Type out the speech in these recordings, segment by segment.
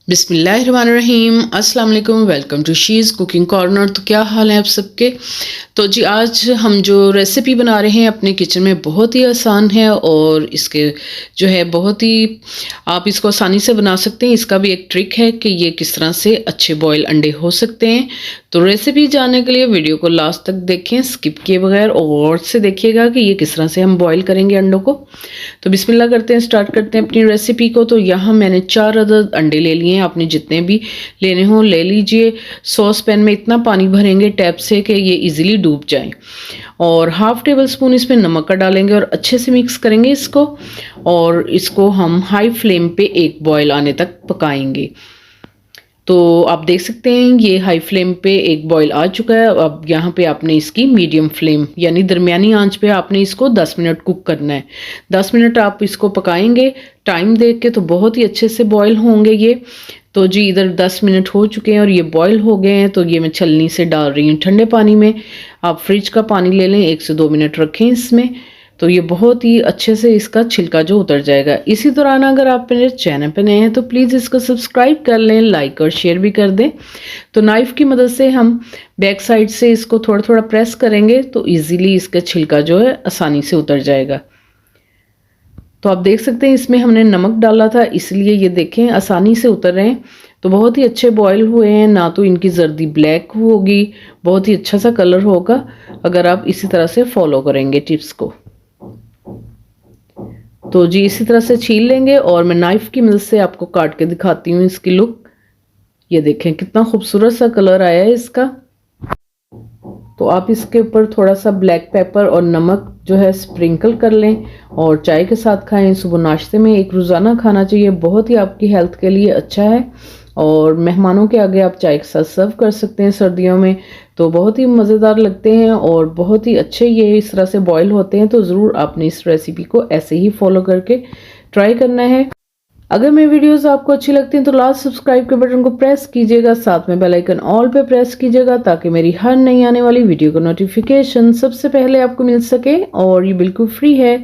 बिस्मिल्लाहिर्रहमानिर्रहीम, अस्सलाम वालेकुम। Welcome to she's cooking corner. तो क्या हाल है आप सबके। तो जी आज हम जो रेसिपी बना रहे हैं अपने किचन में बहुत ही आसान है और इसके जो है बहुत ही आप इसको आसानी से बना सकते हैं। इसका भी एक ट्रिक है कि ये किस तरह से अच्छे बॉयल अंडे हो सकते हैं। तो रेसिपी जानने के लिए वीडियो को लास्ट तक देखें, स्किप किए बगैर, और गौर से देखिएगा कि ये किस तरह से हम बॉयल करेंगे अंडों को। तो बिस्मिल्लाह करते हैं, स्टार्ट करते हैं अपनी रेसिपी को। तो यहाँ मैंने 4 अदद अंडे ले लिए हैं। आपने जितने भी लेने हों ले लीजिए। सॉस पैन में इतना पानी भरेंगे टैप से कि ये इजीली डूब जाए, और हाफ टेबल स्पून इसमें नमक का डालेंगे और अच्छे से मिक्स करेंगे इसको। और इसको हम हाई फ्लेम पे एक बॉयल आने तक पकाएंगे। तो आप देख सकते हैं ये हाई फ्लेम पे एक बॉयल आ चुका है। अब यहाँ पे आपने इसकी मीडियम फ्लेम यानी दरमियानी आंच पे आपने इसको 10 मिनट कुक करना है। 10 मिनट आप इसको पकाएंगे टाइम देख के, तो बहुत ही अच्छे से बॉयल होंगे ये। तो जी इधर 10 मिनट हो चुके हैं और ये बॉयल हो गए हैं। तो ये मैं छलनी से डाल रही हूँ ठंडे पानी में। आप फ्रिज का पानी ले लें, 1 से 2 मिनट रखें इसमें, तो ये बहुत ही अच्छे से इसका छिलका जो उतर जाएगा। इसी दौरान अगर आप मेरे चैनल पे नए हैं तो प्लीज़ इसको सब्सक्राइब कर लें, लाइक और शेयर भी कर दें। तो नाइफ़ की मदद से हम बैक साइड से इसको थोड़ा थोड़ा प्रेस करेंगे तो इजीली इसका छिलका जो है आसानी से उतर जाएगा। तो आप देख सकते हैं इसमें हमने नमक डाला था, इसलिए ये देखें आसानी से उतर रहे हैं। तो बहुत ही अच्छे बॉयल हुए हैं, ना तो इनकी जर्दी ब्लैक होगी, बहुत ही अच्छा सा कलर होगा अगर आप इसी तरह से फॉलो करेंगे टिप्स को। तो जी इसी तरह से छील लेंगे और मैं नाइफ की मदद से आपको काट के दिखाती हूँ इसकी लुक। ये देखें कितना खूबसूरत सा कलर आया है इसका। तो आप इसके ऊपर थोड़ा सा ब्लैक पेपर और नमक जो है स्प्रिंकल कर लें और चाय के साथ खाएं। सुबह नाश्ते में एक रोज़ाना खाना चाहिए, बहुत ही आपकी हेल्थ के लिए अच्छा है। और मेहमानों के आगे आप चाय के साथ सर्व कर सकते हैं सर्दियों में, तो बहुत ही मज़ेदार लगते हैं और बहुत ही अच्छे ये इस तरह से बॉयल होते हैं। तो ज़रूर आपने इस रेसिपी को ऐसे ही फॉलो करके ट्राई करना है। अगर मेरी वीडियोस आपको अच्छी लगती हैं तो लास्ट सब्सक्राइब के बटन को प्रेस कीजिएगा, साथ में बेल आइकन ऑल पे प्रेस कीजिएगा ताकि मेरी हर नई आने वाली वीडियो का नोटिफिकेशन सबसे पहले आपको मिल सके, और ये बिल्कुल फ्री है।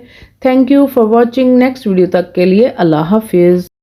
Thank you for watching. Next video तक के लिए अल्लाह हाफिज़।